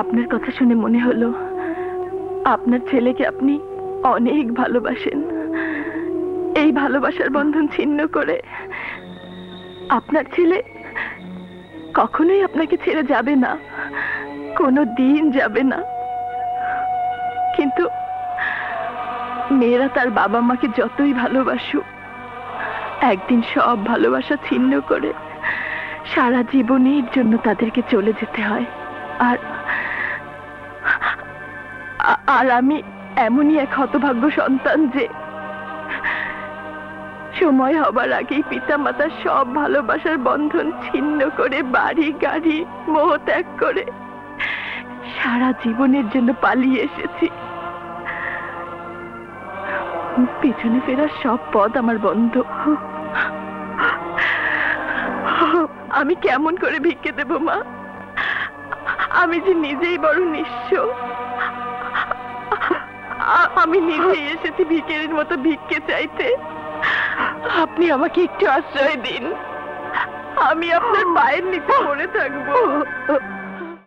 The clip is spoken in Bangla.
আপনার কথা শুনে মনে হলো আপনার ছেলেকে আপনি অনেক ভালোবাসেন। এই ভালোবাসার বন্ধন ছিন্ন করে আপনার ছেলে কখনোই আপনাকে ছেড়ে যাবে না, কোনো দিন যাবে না। কিন্তু মেয়েরা তার বাবা মাকে যতই ভালোবাসুক, একদিন সব ভালোবাসা ছিন্ন করে সারা জীবনের জন্য তাদেরকে চলে যেতে হয়। আর আর আমি এমনই এক হতভাগ্য সন্তান যে সময় হবার আগেই পিতা মাতার সব ভালোবাসার বন্ধন ছিন্ন করে বাড়ি গাড়ি মোহ ত্যাগ করে সারা জীবনের জন্য পালিয়ে এসেছি। পিছনে ফেরার সব পথ আমার বন্ধ। আমি কেমন করে ভিক্ষে দেব মা? আমি যে নিজেই বড় নিঃস্ব। আমি নিজেই এসেছি ভিখারির মতো ভিক্ষে চাইতে। আপনি আমাকে একটু আশ্রয় দিন, আমি আপনার পায়ের নিচে পড়ে থাকবো।